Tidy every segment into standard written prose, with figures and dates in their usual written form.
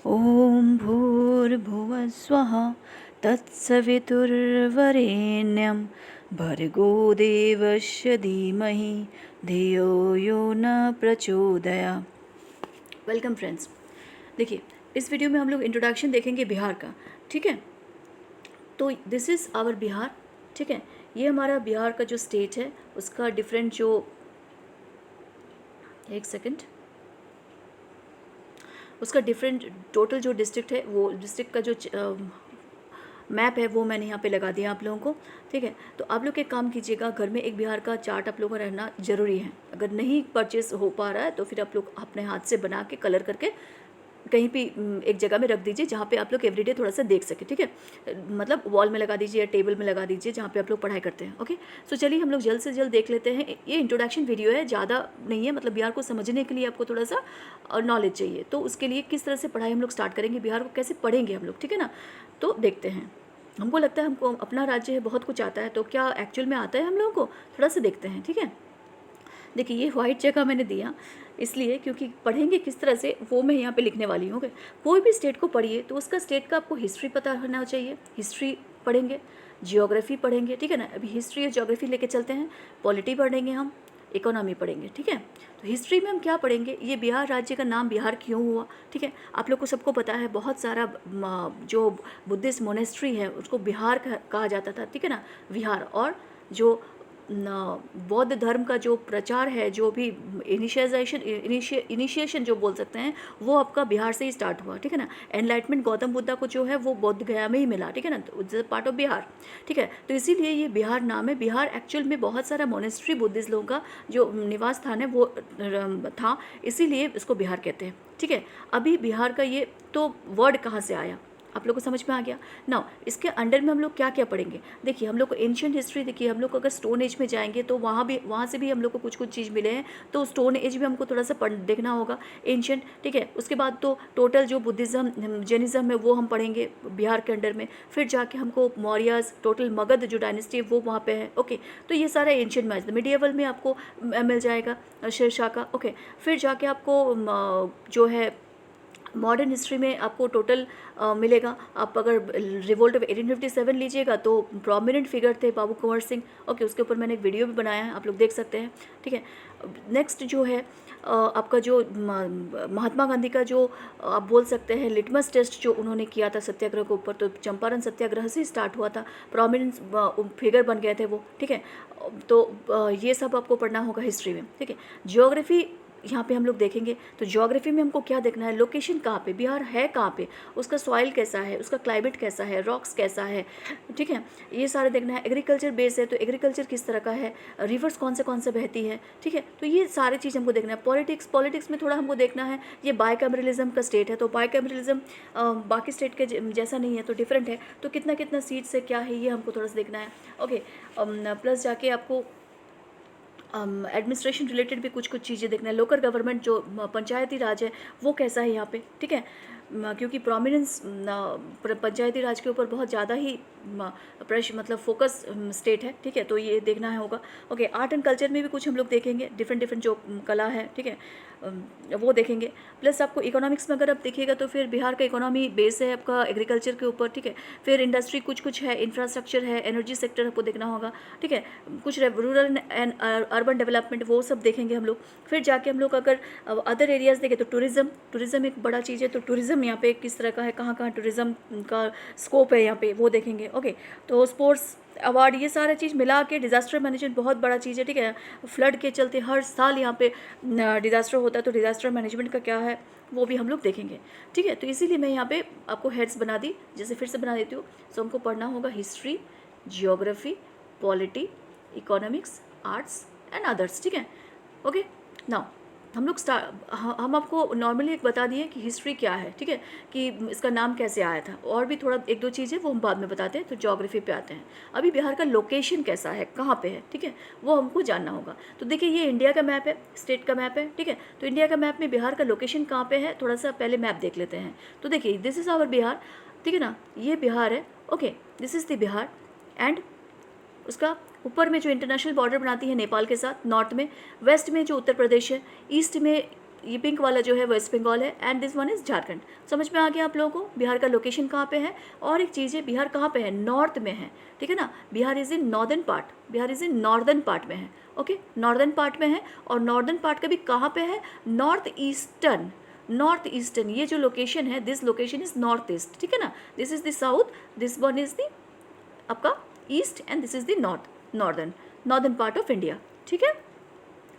ॐ भूर्भुवः स्वः तत्सवितुर्वरेण्यं भर्गो देवस्य धीमहि धियो यो न प्रचोदयात्। Welcome friends. देखिए, इस वीडियो में हम लोग इंट्रोडक्शन देखेंगे बिहार का। ठीक है, तो दिस इज़ आवर बिहार। ठीक है, ये हमारा बिहार का जो स्टेट है उसका डिफरेंट जो, एक सेकंड, उसका डिफरेंट टोटल जो डिस्ट्रिक्ट है, वो डिस्ट्रिक्ट का जो मैप है वो मैंने यहाँ पे लगा दिया आप लोगों को। ठीक है, तो आप लोग एक काम कीजिएगा, घर में एक बिहार का चार्ट आप लोगों का रहना ज़रूरी है। अगर नहीं परचेस हो पा रहा है तो फिर आप लोग अपने हाथ से बना के कलर करके कहीं भी एक जगह में रख दीजिए जहाँ पे आप लोग एवरीडे थोड़ा सा देख सके। ठीक है, मतलब वॉल में लगा दीजिए या टेबल में लगा दीजिए जहाँ पे आप लोग पढ़ाई करते हैं। ओके, सो चलिए हम लोग जल्द से जल्द देख लेते हैं। ये इंट्रोडक्शन वीडियो है, ज़्यादा नहीं है, मतलब बिहार को समझने के लिए आपको थोड़ा सा नॉलेज चाहिए, तो उसके लिए किस तरह से पढ़ाई हम लोग स्टार्ट करेंगे, बिहार को कैसे पढ़ेंगे हम लोग। ठीक है ना, तो देखते हैं। हमको लगता है हमको अपना राज्य है, बहुत कुछ आता है, तो क्या एक्चुअल में आता है हम लोगों को, थोड़ा सा देखते हैं। ठीक है, देखिए ये वाइट जगह मैंने दिया इसलिए क्योंकि पढ़ेंगे किस तरह से वो मैं यहाँ पे लिखने वाली हूँ। कोई भी स्टेट को पढ़िए तो उसका स्टेट का आपको हिस्ट्री पता होना चाहिए, हिस्ट्री पढ़ेंगे, जियोग्राफी पढ़ेंगे। ठीक है ना, अभी हिस्ट्री और जियोग्राफी लेके चलते हैं। पॉलिटी पढ़ेंगे हम, इकोनॉमी पढ़ेंगे। ठीक है, तो हिस्ट्री में हम क्या पढ़ेंगे, ये बिहार राज्य का नाम बिहार क्यों हुआ। ठीक है, आप लोग को सबको पता है बहुत सारा जो बुद्धिस्ट मोनेस्ट्री है उसको बिहार कहा जाता था। ठीक है ना, विहार, और जो बौद्ध धर्म का जो प्रचार है, जो भी इनिशिएशन जो बोल सकते हैं, वो आपका बिहार से ही स्टार्ट हुआ। ठीक है ना, एनलाइटमेंट गौतम बुद्धा को जो है वो बौद्ध गया में ही मिला। ठीक है ना, तो इट्स पार्ट ऑफ बिहार। ठीक है, तो इसीलिए ये बिहार नाम है। बिहार एक्चुअल में बहुत सारा मोनेस्ट्री बुद्धिस्ट लोगों का जो निवास स्थान है वो था, इसीलिए इसको बिहार कहते हैं। ठीक है, अभी बिहार का ये तो वर्ड कहाँ से आया आप लोग को समझ में आ गया ना। इसके अंडर में हम लोग क्या क्या पढ़ेंगे, देखिए हम लोग को एंशियंट हिस्ट्री, देखिए हम लोग को अगर स्टोन एज में जाएंगे तो वहाँ से भी हम लोग को कुछ कुछ चीज़ मिले हैं, तो स्टोन एज भी हमको थोड़ा सा देखना होगा, एंशियंट। ठीक है, उसके बाद तो टोटल जो बुद्धिज़्म जैनिज़्म है वो हम पढ़ेंगे बिहार के अंडर में। फिर जाके हमको मौर्याज, टोटल मगध जो डायनेस्टी है वो वहाँ पे है। ओके, तो ये सारा एंशियंट मैच मिडिएवल में आपको मिल जाएगा, शेरशाह का। ओके, फिर जाके आपको जो है मॉडर्न हिस्ट्री में आपको टोटल मिलेगा। आप अगर रिवोल्ट ऑफ 1857 लीजिएगा तो प्रोमिनेंट फिगर थे बाबू कुंवर सिंह। ओके, उसके ऊपर मैंने एक वीडियो भी बनाया है, आप लोग देख सकते हैं। ठीक है, नेक्स्ट जो है आपका जो महात्मा गांधी का जो आप बोल सकते हैं लिटमस टेस्ट जो उन्होंने किया था सत्याग्रह के ऊपर, तो चंपारण सत्याग्रह से स्टार्ट हुआ था, प्रोमिनेंट फिगर बन गए थे वो। ठीक है, तो ये सब आपको पढ़ना होगा हिस्ट्री में। ठीक है, जियोग्राफी यहाँ पे हम लोग देखेंगे, तो ज्योग्राफी में हमको क्या देखना है, लोकेशन कहाँ पे बिहार है, कहाँ पे उसका सॉइल कैसा है, उसका क्लाइमेट कैसा है, रॉक्स कैसा है। ठीक है, ये सारे देखना है। एग्रीकल्चर बेस है तो एग्रीकल्चर किस तरह का है, रिवर्स कौन से बहती है। ठीक है, तो ये सारी चीज़ हमको देखना है। पॉलिटिक्स में थोड़ा हमको देखना है, ये बाइकैमरलिज्म का स्टेट है, तो बाइकैमरलिज्म बाकी स्टेट के जैसा नहीं है, तो डिफरेंट है, तो कितना कितना सीट्स है, क्या है, ये हमको थोड़ा सा देखना है। ओके, प्लस जाके आपको एडमिनिस्ट्रेशन रिलेटेड भी कुछ कुछ चीज़ें देखना है। लोकल गवर्नमेंट जो पंचायती राज है वो कैसा है यहाँ पे। ठीक है, क्योंकि प्रोमिनेंस पंचायती राज के ऊपर बहुत ज़्यादा ही मतलब फोकस स्टेट है। ठीक है, तो ये देखना है होगा। ओके, आर्ट एंड कल्चर में भी कुछ हम लोग देखेंगे, डिफरेंट जो कला है। ठीक है, वो देखेंगे। प्लस आपको इकोनॉमिक्स में अगर आप देखिएगा तो फिर बिहार का इकोनॉमी बेस है आपका एग्रीकल्चर के ऊपर। ठीक है, फिर इंडस्ट्री कुछ है, इंफ्रास्ट्रक्चर है, एनर्जी सेक्टर आपको देखना होगा। ठीक है, कुछ रूरल एंड अर्बन डेवलपमेंट वो सब देखेंगे हम लोग। फिर जाके हम लोग अगर अदर एरियाज़ देखें तो टूरिज़्म एक बड़ा चीज़ है, तो टूरिज़्म यहाँ पे किस तरह का है, कहाँ कहाँ टूरिज़्म का स्कोप है यहाँ पे, वो देखेंगे। ओके, तो स्पोर्ट्स अवार्ड, ये सारा चीज़ मिला के डिज़ास्टर मैनेजमेंट बहुत बड़ा चीज़ है। ठीक है, फ्लड के चलते हर साल यहाँ पे डिज़ास्टर होता है, तो डिज़ास्टर मैनेजमेंट का क्या है वो भी हम लोग देखेंगे। ठीक है, तो इसीलिए मैं यहाँ पे आपको हेड्स बना दी, जैसे फिर से बना देती हूँ। सो हमको पढ़ना होगा history, geography, polity, economics, arts and others. ठीक है, ओके, नाउ हम लोग हम आपको नॉर्मली एक बता दिए कि हिस्ट्री क्या है। ठीक है, कि इसका नाम कैसे आया था, और भी थोड़ा एक दो चीज़ें वो हम बाद में बताते हैं। तो ज्योग्राफी पे आते हैं। अभी बिहार का लोकेशन कैसा है, कहाँ पे है, ठीक है, वो हमको जानना होगा। तो देखिए ये इंडिया का मैप है, स्टेट का मैप है। ठीक है, तो इंडिया का मैप में बिहार का लोकेशन कहाँ पे है, थोड़ा सा पहले मैप देख लेते हैं। तो देखिए दिस इज़ आवर बिहार। ठीक है ना, ये बिहार है। Okay, this is the Bihar, and उसका ऊपर में जो इंटरनेशनल बॉर्डर बनाती है नेपाल के साथ, नॉर्थ में, वेस्ट में जो उत्तर प्रदेश है, ईस्ट में ये पिंक वाला जो है वेस्ट बंगाल है and this one is Jharkhand. समझ में आ गया आप लोगों को बिहार का लोकेशन कहाँ पे है। और एक चीज़ है, बिहार कहाँ पे है, नॉर्थ में है, ठीक है ना। Bihar is in northern part, Bihar is in northern part में है, ओके, नॉर्दर्न पार्ट में है। और नॉर्दर्न पार्ट का भी कहाँ पे है, नॉर्थ ईस्टर्न, नॉर्थ ईस्टर्न ये जो लोकेशन है, this location is north east, ठीक है ना। This is the south, this one is the आपका east and this is the northern part of India, ठीक है।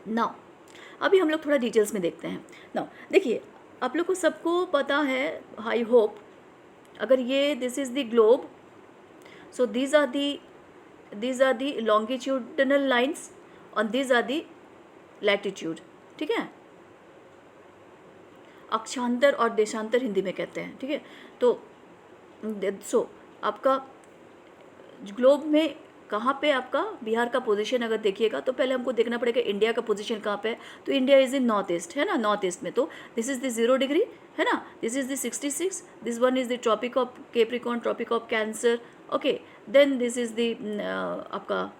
नाउ अभी हम लोग थोड़ा डिटेल्स में देखते हैं। नाउ देखिए, आप लोग को सबको पता है, आई होप, अगर ये this is the globe, so these are the longitudinal lines और दीज आर दी लैटिट्यूड, ठीक है। अक्षांतर और देशांतर हिंदी में कहते हैं, ठीक है। तो सो आपका ग्लोब में कहाँ पे आपका बिहार का पोजीशन अगर देखिएगा तो पहले हमको देखना पड़ेगा इंडिया का पोजीशन कहाँ पे है। तो India is in north east, है ना, नॉर्थ ईस्ट में। तो दिस इज़ द 0 डिग्री, है ना, this is the 66, this one is the tropic of Capricorn, tropic of Cancer, okay. Then this is the आपका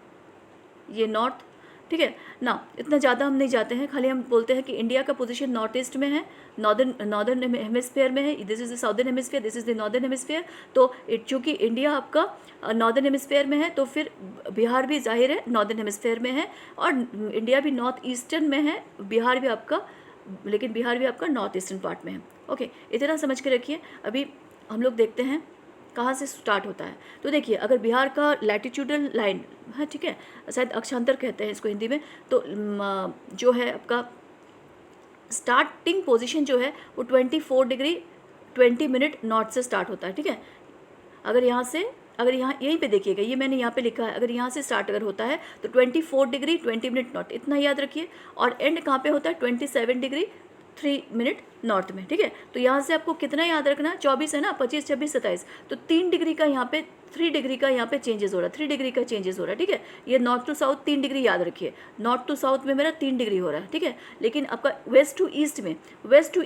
ये नॉर्थ, ठीक है ना। इतना ज़्यादा हम नहीं जाते हैं, खाली हम बोलते हैं कि इंडिया का पोजीशन नॉर्थ ईस्ट में है, नॉर्दर्न हेमिस्फीयर में है। This is the southern hemisphere, this is the northern hemisphere. तो चूँकि इंडिया आपका नॉर्दर्न हेमिस्फीयर में है तो फिर बिहार भी जाहिर है नॉर्दर्न हेमिस्फीयर में है, और इंडिया भी नॉर्थ ईस्टर्न में है, बिहार भी आपका, लेकिन बिहार भी आपका नॉर्थ ईस्टर्न पार्ट में है, ओके। इतना समझ के रखिए। अभी हम लोग देखते हैं कहाँ से स्टार्ट होता है। तो देखिए, अगर बिहार का लैटिट्यूडल लाइन है, ठीक है, शायद अक्षांतर कहते हैं इसको हिंदी में, तो जो है आपका स्टार्टिंग पोजीशन जो है वो 24 डिग्री 20 मिनट नॉर्थ से स्टार्ट होता है, ठीक है। अगर यहाँ यहीं पे देखिएगा, ये मैंने यहाँ पे लिखा है, अगर यहाँ से स्टार्ट अगर होता है तो 24 डिग्री 20 मिनट नॉर्थ, इतना याद रखिए। और एंड कहाँ पे होता है, 27 डिग्री 3 मिनट नॉर्थ में, ठीक है। तो यहाँ से आपको कितना याद रखना है, 24 है ना, 25, 26, 27, तो 3 डिग्री का यहाँ पे 3 डिग्री का यहाँ पे चेंजेस हो रहा है, 3 डिग्री का चेंजेस हो रहा है, ठीक है। ये नॉर्थ टू साउथ 3 डिग्री याद रखिए, नॉर्थ टू साउथ में मेरा 3 डिग्री हो रहा है, ठीक है। लेकिन आपका वेस्ट टू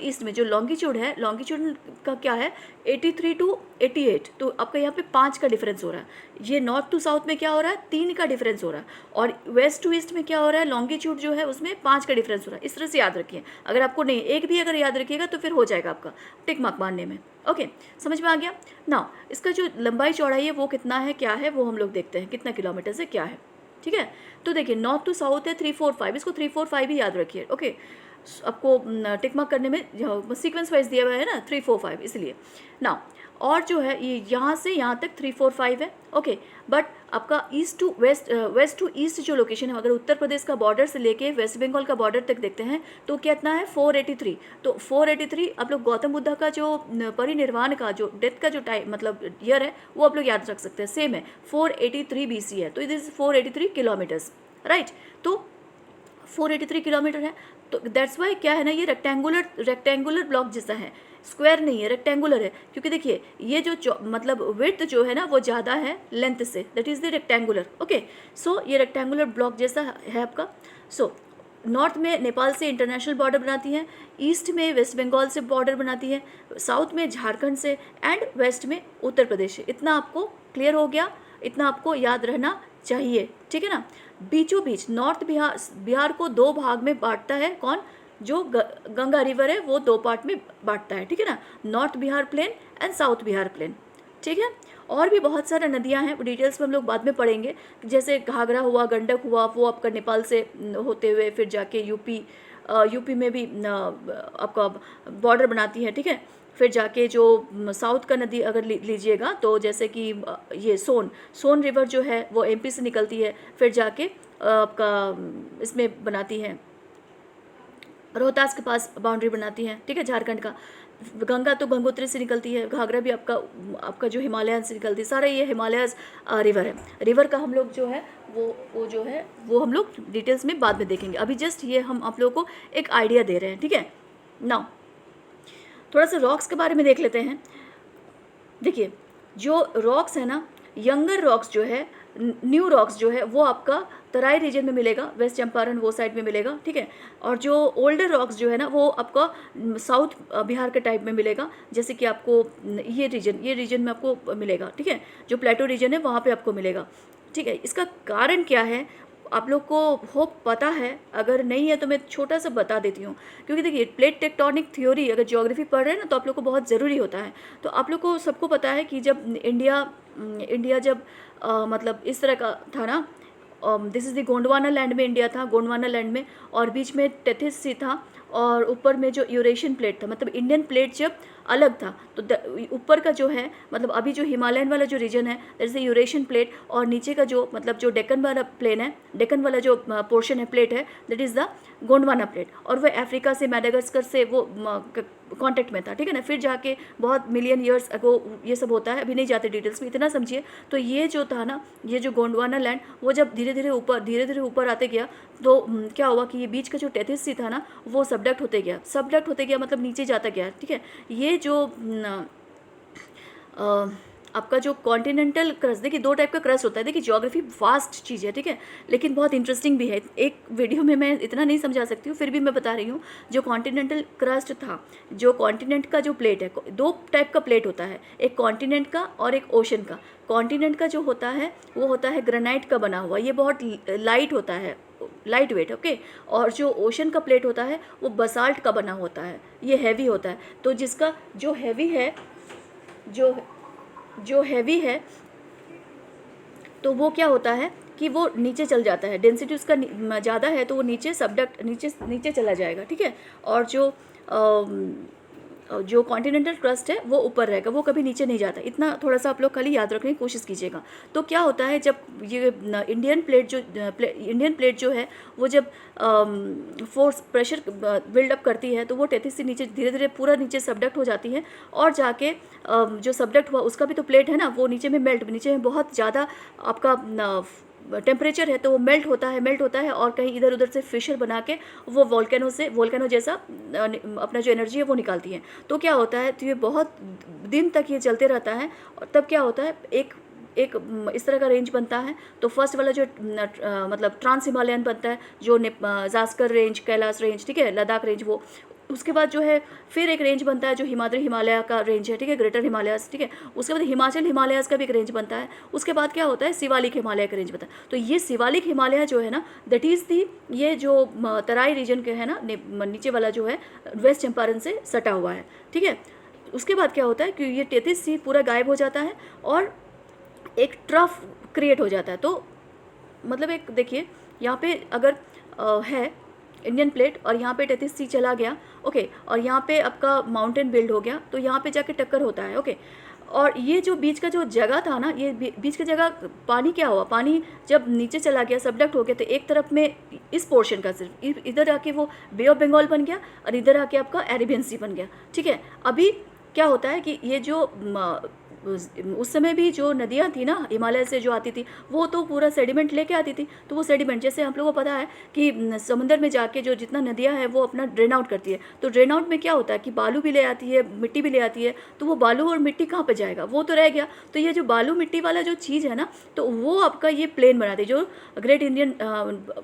ईस्ट में जो लॉन्गिट्यूड है, लॉन्गिट्यूड का क्या है, 83 टू 88, तो आपका यहाँ पे 5 का डिफरेंस हो रहा है। ये नॉर्थ टू साउथ में क्या हो रहा है, 3 का डिफरेंस हो रहा है, और वेस्ट टू ईस्ट में क्या हो रहा है, लॉन्गिट्यूड जो है उसमें 5 का डिफरेंस हो रहा है। इस तरह से याद रखिए। अगर आपको नहीं, एक भी अगर याद रखिएगा तो फिर हो जाएगा आपका टिक मार्क मारने में, ओके। समझ में आ गया ना। इसका जो लंबाई चौड़ाई है वो कितना है, क्या है, वो हम लोग देखते हैं कितना किलोमीटर से क्या है, ठीक है। तो देखिए, नॉर्थ टू साउथ है 345, इसको 345 ही याद रखिए, ओके। आपको टिक मार्क करने में सीक्वेंस वाइज दिया हुआ है ना 345, इसलिए ना। और जो है ये यहाँ से यहाँ तक 345 है, ओके। बट आपका ईस्ट टू ईस्ट जो लोकेशन है, अगर उत्तर प्रदेश का बॉर्डर से लेके वेस्ट बंगाल का बॉर्डर तक देखते हैं तो कितना है, 483। तो 483 आप लोग गौतम बुद्धा का जो परिनिर्वाण का जो डेथ का जो टाइम मतलब ईयर है वो आप लोग याद रख सकते हैं, सेम है, 483 BC है। तो इट इज़ 483 किलोमीटर्स, राइट। तो 483 किलोमीटर है, तो दैट्स वाई क्या है ना, ये रेक्टेंगुलर ब्लॉक जैसा है, स्क्वायर नहीं है, रेक्टेंगुलर है। क्योंकि देखिए ये जो मतलब विड्थ जो है ना वो ज़्यादा है लेंथ से, that is the rectangular, okay. So ये रेक्टेंगुलर ब्लॉक जैसा है आपका। सो नॉर्थ में नेपाल से इंटरनेशनल बॉर्डर बनाती है, ईस्ट में वेस्ट बंगाल से बॉर्डर बनाती है, साउथ में झारखंड से, एंड वेस्ट में उत्तर प्रदेश से। इतना आपको क्लियर हो गया, इतना आपको याद रहना चाहिए, ठीक है ना। बीचों बीच नॉर्थ बिहार को 2 भाग में बांटता है, कौन, जो गंगा रिवर है वो 2 पार्ट में बांटता है, ठीक है ना, north Bihar plain and south Bihar plain, ठीक है। और भी बहुत सारे नदियां हैं, डिटेल्स में हम लोग बाद में पढ़ेंगे, जैसे घाघरा हुआ, गंडक हुआ, वो आपका नेपाल से होते हुए फिर जाके यूपी में भी आपका बॉर्डर बनाती है, ठीक है। फिर जाके जो साउथ का नदी अगर लीजिएगा तो जैसे कि ये सोन रिवर जो है वो MP से निकलती है, फिर जाके आपका इसमें बनाती है, रोहतास के पास बाउंड्री बनाती है, ठीक है, झारखंड का। गंगा तो गंगोत्री से निकलती है, घाघरा भी आपका जो हिमालयन से निकलती है, सारा ये हिमालयस रिवर है। रिवर का हम लोग जो है वो जो है वो हम लोग डिटेल्स में बाद में देखेंगे, अभी जस्ट ये हम आप लोगों को एक आइडिया दे रहे हैं, ठीक है। नाउ थोड़ा सा रॉक्स के बारे में देख लेते हैं। देखिए, जो रॉक्स है ना, यंगर रॉक्स जो है, न्यू रॉक्स जो है वो आपका तराई रीजन में मिलेगा, वेस्ट चंपारण वो साइड में मिलेगा, ठीक है। और जो ओल्डर रॉक्स जो है ना वो आपका साउथ बिहार के टाइप में मिलेगा, जैसे कि आपको ये रीजन में आपको मिलेगा, ठीक है। जो प्लेटो रीजन है वहाँ पे आपको मिलेगा, ठीक है। इसका कारण क्या है, आप लोग को होप पता है, अगर नहीं है तो मैं छोटा सा बता देती हूँ, क्योंकि देखिए प्लेट टेक्टोनिक थ्योरी अगर ज्योग्राफी पढ़ रहे हैं ना तो आप लोग को बहुत ज़रूरी होता है। तो आप लोग को सबको पता है कि जब इंडिया जब मतलब इस तरह का था ना, this is the Gondwana land में इंडिया था, गोंडवाना लैंड में, और बीच में टेथिस सी था, और ऊपर में जो यूरेशियन प्लेट था, मतलब इंडियन प्लेट जब अलग था तो ऊपर का जो है मतलब अभी जो हिमालयन वाला जो रीजन है that is the Eurasian plate, और नीचे का जो मतलब जो डेक्कन वाला प्लेन है, डेक्कन वाला जो पोर्शन है प्लेट है that is the Gondwana plate, और वह अफ्रीका से मैडागास्कर से वो कांटेक्ट में था, ठीक है ना। फिर जाके बहुत मिलियन ईयर्स अगो ये सब होता है, अभी नहीं जाते डिटेल्स में, इतना समझिए। तो ये जो था ना, ये जो गोंडवाना लैंड वो जब धीरे धीरे ऊपर आते गया तो क्या हुआ कि ये बीच का जो टेथिस सी था ना वो सबडक्ट होते गया मतलब नीचे जाता गया, ठीक है। ये जो आपका जो कॉन्टिनेंटल क्रस्ट, देखिए दो टाइप का क्रस्ट होता है, देखिए ज्योग्राफी वास्ट चीज़ है, ठीक है, लेकिन बहुत इंटरेस्टिंग भी है। एक वीडियो में मैं इतना नहीं समझा सकती हूँ, फिर भी मैं बता रही हूँ। जो कॉन्टिनेंटल क्रस्ट था, जो कॉन्टिनेंट का जो प्लेट है, दो टाइप का प्लेट होता है, एक कॉन्टिनेंट का और एक ओशन का। कॉन्टिनेंट का जो होता है वो होता है ग्रेनाइट का बना हुआ, ये बहुत लाइट होता है, लाइट वेट, ओके। और जो ओशन का प्लेट होता है वो बसाल्ट का बना होता है, ये हैवी होता है। तो जिसका जो हैवी है, जो हैवी है तो वो क्या होता है कि वो नीचे चल जाता है, डेंसिटी उसका ज़्यादा है तो वो नीचे सबडक्ट नीचे चला जाएगा, ठीक है। और जो कॉन्टिनेंटल क्रस्ट है वो ऊपर रहेगा, वो कभी नीचे नहीं जाता। इतना थोड़ा सा आप लोग खाली याद रखने की कोशिश कीजिएगा। तो क्या होता है जब ये इंडियन प्लेट जो है वो जब फोर्स प्रेशर बिल्डअप करती है तो वो टेथिस से नीचे धीरे धीरे पूरा नीचे सबडक्ट हो जाती है, और जाके जो सबडक्ट हुआ उसका भी तो प्लेट है ना, वो नीचे में बहुत ज़्यादा आपका टेम्परेचर है तो वो मेल्ट होता है और कहीं इधर उधर से फिशर बना के वो वोल्केनो जैसा अपना जो एनर्जी है वो निकालती है। तो क्या होता है, तो ये बहुत दिन तक ये चलते रहता है, और तब क्या होता है एक इस तरह का रेंज बनता है। तो फर्स्ट वाला जो मतलब ट्रांस हिमालयन बनता है, जो जास्कर रेंज, कैलाश रेंज, ठीक है, लद्दाख रेंज, वो उसके बाद जो है फिर एक रेंज बनता है जो हिमाद्री हिमालय का रेंज है, ठीक है, ग्रेटर हिमालयस, ठीक है। उसके बाद हिमाचल हिमालयस का भी एक रेंज बनता है। उसके बाद क्या होता है, शिवालिक हिमालय का रेंज बनता है। तो ये शिवालिक हिमालय जो है ना, दैट इज़ दी, ये जो तराई रीजन के है ना, नीचे वाला जो है वेस्ट चंपारण से सटा हुआ है, ठीक है। उसके बाद क्या होता है कि ये टेथिस सी पूरा गायब हो जाता है और एक ट्रफ क्रिएट हो जाता है। तो मतलब एक देखिए यहाँ पे अगर है इंडियन प्लेट और यहाँ पे टेथिस सी चला गया, ओके, और यहाँ पे आपका माउंटेन बिल्ड हो गया, तो यहाँ पे जाके टक्कर होता है, ओके। और ये जो बीच का जो जगह था ना, ये बीच का जगह पानी क्या हुआ, पानी जब नीचे चला गया, सबडक्ट हो गया, तो एक तरफ में इस पोर्शन का सिर्फ इधर आके वो बे ऑफ बंगाल बन गया और इधर आके आपका अरेबियन सी बन गया, ठीक है। अभी क्या होता है कि ये जो उस समय भी जो नदियाँ थी ना हिमालय से जो आती थी वो तो पूरा सेडिमेंट लेके आती थी। तो वो सेडिमेंट जैसे हम लोगों को पता है कि समुद्र में जाके जो जितना नदियाँ हैं वो अपना ड्रेन आउट करती है। तो ड्रेन आउट में क्या होता है कि बालू भी ले आती है, मिट्टी भी ले आती है। तो वो बालू और मिट्टी कहाँ पर जाएगा, वो तो रह गया। तो ये जो बालू मिट्टी वाला जो चीज़ है ना, तो वो आपका ये प्लेन बनाती है, जो ग्रेट इंडियन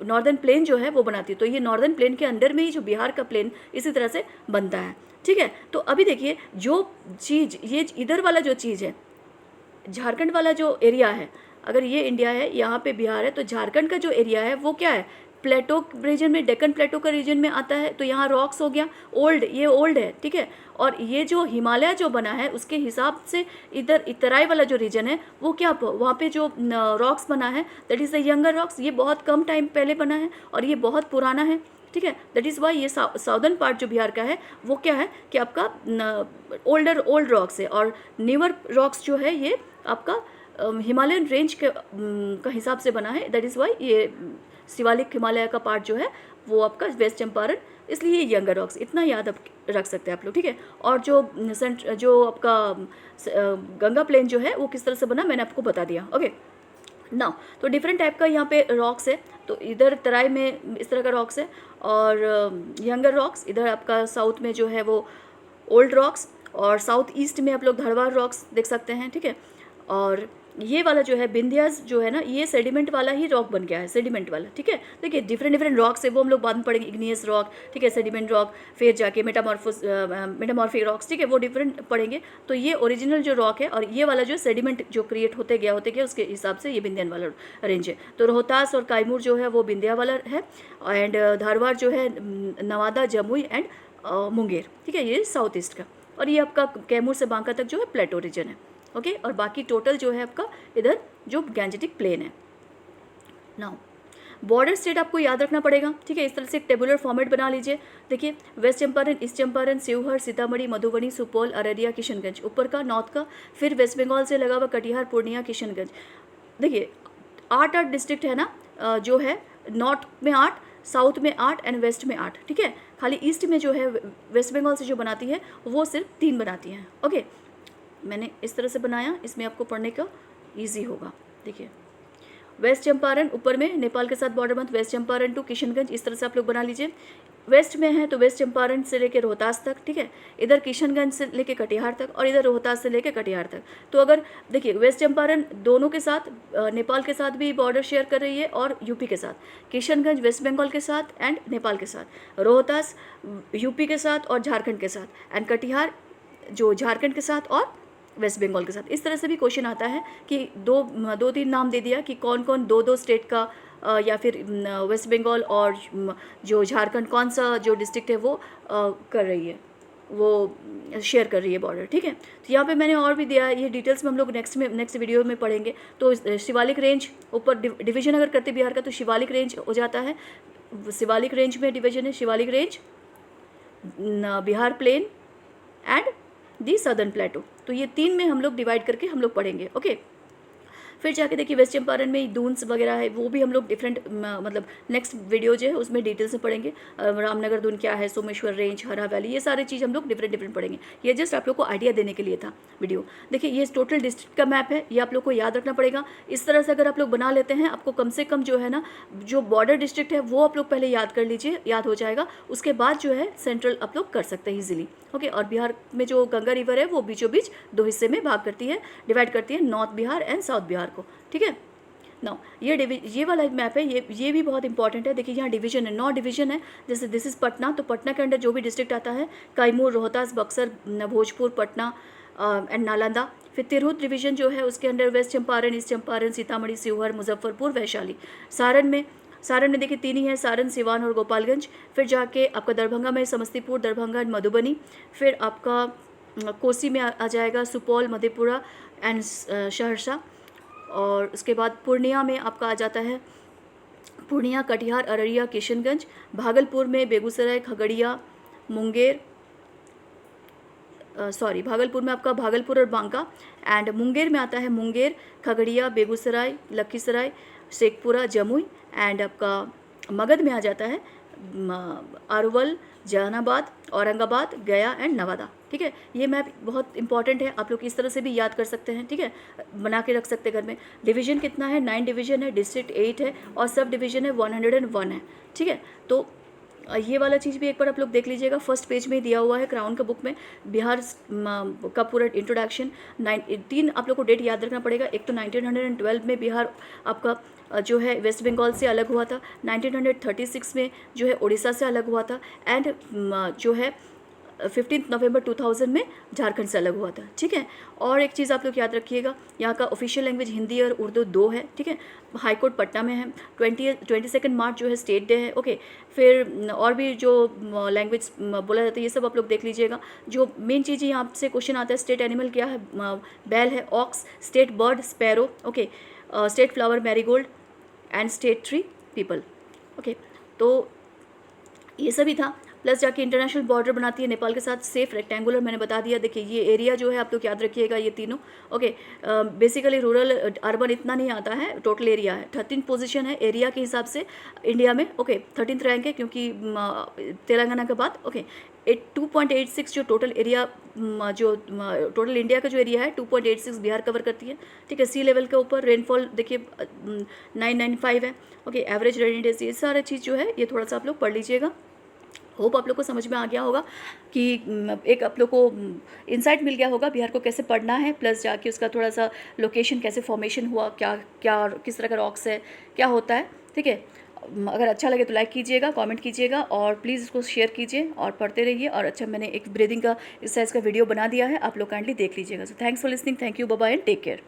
नॉर्दर्न प्लेन जो है वो बनाती है। तो ये नॉर्दर्न प्लेन के अंदर में ही जो बिहार का प्लेन इसी तरह से बनता है, ठीक है। तो अभी देखिए जो चीज़ ये इधर वाला जो चीज़ है, झारखंड वाला जो एरिया है, अगर ये इंडिया है, यहाँ पे बिहार है, तो झारखंड का जो एरिया है वो क्या है, प्लेटो रीजन में, डेक्कन प्लेटो का रीजन में आता है। तो यहाँ रॉक्स हो गया, ये ओल्ड है, ठीक है। और ये जो हिमालय जो बना है उसके हिसाब से इधर इतराई वाला जो रीजन है वो क्या, वहाँ पे जो रॉक्स बना है that is the younger rocks, ये बहुत कम टाइम पहले बना है और ये बहुत पुराना है, ठीक है। दैट इज़ वाई ये साउदर्न पार्ट जो बिहार का है वो क्या है कि आपका ओल्ड रॉक्स है, और न्यूअर रॉक्स जो है ये आपका हिमालयन रेंज का हिसाब से बना है। दैट इज़ वाई ये शिवालिक हिमालय का पार्ट जो है वो आपका वेस्ट चंपारण, इसलिए यंगर रॉक्स, इतना याद आप रख सकते हैं आप लोग, ठीक है। और जो आपका गंगा प्लेन जो है वो किस तरह से बना मैंने आपको बता दिया, ओके ना। तो डिफरेंट टाइप का यहाँ पे रॉक्स है। तो इधर तराई में इस तरह का रॉक्स है, और यंगर रॉक्स इधर आपका साउथ में जो है वो ओल्ड रॉक्स, और साउथ ईस्ट में आप लोग धरवार रॉक्स देख सकते हैं, ठीक है। और ये वाला जो है विंध्यास जो है ना, ये सेडिमेंट वाला ही रॉक बन गया है, सेडिमेंट वाला, ठीक है। देखिए डिफरेंट रॉक्स है, वो हम लोग बाद में पढ़ेंगे, इग्नियस रॉक, ठीक है, सेडिमेंट रॉक, फिर जाके मेटामॉर्फिक रॉक्स, ठीक है, वो डिफरेंट पढ़ेंगे। तो ये ओरिजिनल जो रॉक है और ये वाला जो सेडिमेंट जो क्रिएट होते गया उसके हिसाब से ये विंध्यन वाला रेंज है। तो रोहतास और कायमूर जो है वो विंध्या वाला है, एंड धारवाड़ जो है नवादा, जमुई एंड मुंगेर, ठीक है, ये साउथ ईस्ट का। और ये आपका कैमूर से बांका तक जो है प्लेटो रीजन है, ओके। और बाकी टोटल जो है आपका इधर जो गैंजेटिक प्लेन है। नाउ बॉर्डर स्टेट आपको याद रखना पड़ेगा, ठीक है। इस तरह से एक टेबुलर फॉर्मेट बना लीजिए। देखिए वेस्ट चंपारण, ईस्ट चंपारण, शिवहर, सीतामढ़ी, मधुबनी, सुपौल, अररिया, किशनगंज, ऊपर का नॉर्थ का, फिर वेस्ट बंगाल से लगा हुआ कटिहार, पूर्णिया, किशनगंज। देखिए 8 डिस्ट्रिक्ट है ना, जो है नॉर्थ में 8, साउथ में 8 एंड वेस्ट में 8, ठीक है। खाली ईस्ट में जो है वेस्ट बंगाल से जो बनाती है वो सिर्फ 3 बनाती हैं, ओके। मैंने इस तरह से बनाया, इसमें आपको पढ़ने का ईजी होगा। देखिए वेस्ट चंपारण ऊपर में नेपाल के साथ बॉर्डर बंद, वेस्ट चंपारण टू किशनगंज, इस तरह से आप लोग बना लीजिए। वेस्ट में है तो वेस्ट चंपारण से लेकर रोहतास तक, ठीक है, इधर किशनगंज से लेकर कटिहार तक, और इधर रोहतास से लेकर कटिहार तक। तो अगर देखिए वेस्ट चंपारण दोनों के साथ नेपाल के साथ भी बॉर्डर शेयर कर रही है और यूपी के साथ, किशनगंज वेस्ट बंगाल के साथ एंड नेपाल के साथ, रोहतास यूपी के साथ और झारखंड के साथ, एंड कटिहार जो झारखंड के साथ और वेस्ट बंगाल के साथ। इस तरह से भी क्वेश्चन आता है कि दो तीन नाम दे दिया कि कौन कौन दो स्टेट का या फिर वेस्ट बंगाल और जो झारखंड कौन सा जो डिस्ट्रिक्ट है वो कर रही है, वो शेयर कर रही है बॉर्डर, ठीक है। तो यहाँ पे मैंने और भी दिया है, ये डिटेल्स में हम लोग नेक्स्ट वीडियो में पढ़ेंगे। तो शिवालिक रेंज ऊपर डिवीजन अगर करते बिहार का तो शिवालिक रेंज हो जाता है, शिवालिक रेंज में डिवीजन है Shivalik range, Bihar plain and the southern plateau. तो ये 3 में हम लोग डिवाइड करके हम लोग पढ़ेंगे, ओके। फिर जाके देखिए वेस्ट चंपारण में दून्स वगैरह है, वो भी हम लोग डिफरेंट मतलब नेक्स्ट वीडियो जो है उसमें डिटेल्स में पढ़ेंगे। रामनगर दून क्या है, सोमेश्वर रेंज, हरा वैली, ये सारी चीज़ हम लोग डिफरेंट पढ़ेंगे। ये जस्ट आप लोग को आइडिया देने के लिए था वीडियो। देखिए ये टोटल डिस्ट्रिक्ट का मैप है, ये आप लोग को याद रखना पड़ेगा। इस तरह से अगर आप लोग बना लेते हैं, आपको कम से कम जो है ना जो बॉर्डर डिस्ट्रिक्ट है वो आप लोग पहले याद कर लीजिए, याद हो जाएगा। उसके बाद जो है सेंट्रल आप लोग कर सकते हैं ईजिली, ओके। और बिहार में जो गंगा रिवर है वो बीचों बीच 2 हिस्से में डिवाइड करती है, north Bihar and south Bihar को, ठीक है। नाउ ये वाला मैप है, ये भी बहुत इंपॉर्टेंट है। देखिए यहाँ डिवीजन है, 9 डिवीजन है। जैसे दिस इज़ पटना, तो पटना के अंदर जो भी डिस्ट्रिक्ट आता है, कैमूर, रोहतास, बक्सर, भोजपुर, पटना एंड नालंदा। फिर तिरहुत डिवीजन जो है उसके under west Champaran, east Champaran, Sitamarhi, Sheohar, Muzaffarpur, Vaishali. Saran में देखिए 3 ही है, सारण, सिवान और गोपालगंज। फिर जाके आपका दरभंगा में समस्तीपुर, दरभंगा एंड मधुबनी। फिर आपका कोसी में आ जाएगा सुपौल, मधेपुरा एंड सहरसा। और उसके बाद पूर्णिया में आपका आ जाता है पूर्णिया, कटिहार, अररिया, किशनगंज। भागलपुर में बेगूसराय, खगड़िया, मुंगेर, भागलपुर में आपका भागलपुर और बांका। एंड मुंगेर में आता है मुंगेर, खगड़िया, बेगूसराय, लखीसराय, शेखपुरा, जमुई। एंड आपका मगध में आ जाता है अरवल, जहानाबाद, औरंगाबाद, गया एंड नवादा, ठीक है। ये मैप बहुत इंपॉर्टेंट है, आप लोग इस तरह से भी याद कर सकते हैं, ठीक है, बना के रख सकते हैं घर में। डिवीजन कितना है, 9 डिवीजन है, डिस्ट्रिक्ट 8 है और सब डिवीजन है 101 है, ठीक है। तो ये वाला चीज़ भी एक बार आप लोग देख लीजिएगा, फर्स्ट पेज में दिया हुआ है क्राउन का बुक में, बिहार का पूरा इंट्रोडक्शन। 3 आप लोग को डेट याद रखना पड़ेगा। एक तो 1912 में बिहार आपका जो है वेस्ट बंगाल से अलग हुआ था, 1936 में जो है उड़ीसा से अलग हुआ था, एंड जो है 15 नवंबर 2000 में झारखंड से अलग हुआ था, ठीक है। और एक चीज़ आप लोग याद रखिएगा, यहाँ का ऑफिशियल लैंग्वेज हिंदी और उर्दू 2 है, ठीक है। हाई कोर्ट पटना में है। 22 मार्च जो है स्टेट डे है, ओके। फिर और भी जो लैंग्वेज बोला जाता है ये सब आप लोग देख लीजिएगा। जो मेन चीज़ यहाँ से क्वेश्चन आता है, स्टेट एनिमल क्या है, बैल है, ox. State bird sparrow, okay. State flower marigold and state tree peepal, okay. तो ये सभी था। प्लस जाके इंटरनेशनल बॉर्डर बनाती है नेपाल के साथ, सेफ रेक्टेंगुलर, मैंने बता दिया। देखिए ये एरिया जो है आप लोग याद रखिएगा, ये तीनों, ओके। बेसिकली रूरल अर्बन इतना नहीं आता है, टोटल एरिया है। 13 पोजीशन है एरिया के हिसाब से इंडिया में, ओके। 13th रैंक है क्योंकि तेलंगाना के बाद, ओके। 2.86 जो टोटल एरिया जो टोटल इंडिया का जो एरिया है 2.86 बिहार कवर करती है, ठीक है। सी लेवल के ऊपर रेनफॉल देखिए 995 है, ओके। एवरेज रेनी डेज, ये सारा चीज़ जो है ये थोड़ा सा आप लोग पढ़ लीजिएगा। होप आप लोग को समझ में आ गया होगा कि एक आप लोग को इंसाइट मिल गया होगा बिहार को कैसे पढ़ना है, प्लस जाके उसका थोड़ा सा लोकेशन कैसे फॉर्मेशन हुआ, क्या क्या किस तरह का रॉक्स है, क्या होता है। ठीक है, अगर अच्छा लगे तो लाइक कीजिएगा, कमेंट कीजिएगा और प्लीज़ इसको शेयर कीजिए और पढ़ते रहिए। और अच्छा, मैंने एक ब्रीदिंग का एक्सरसाइज का वीडियो बना दिया है, आप लोग काइंडली देख लीजिएगा। So thanks for listening, thank you, bye bye and take care.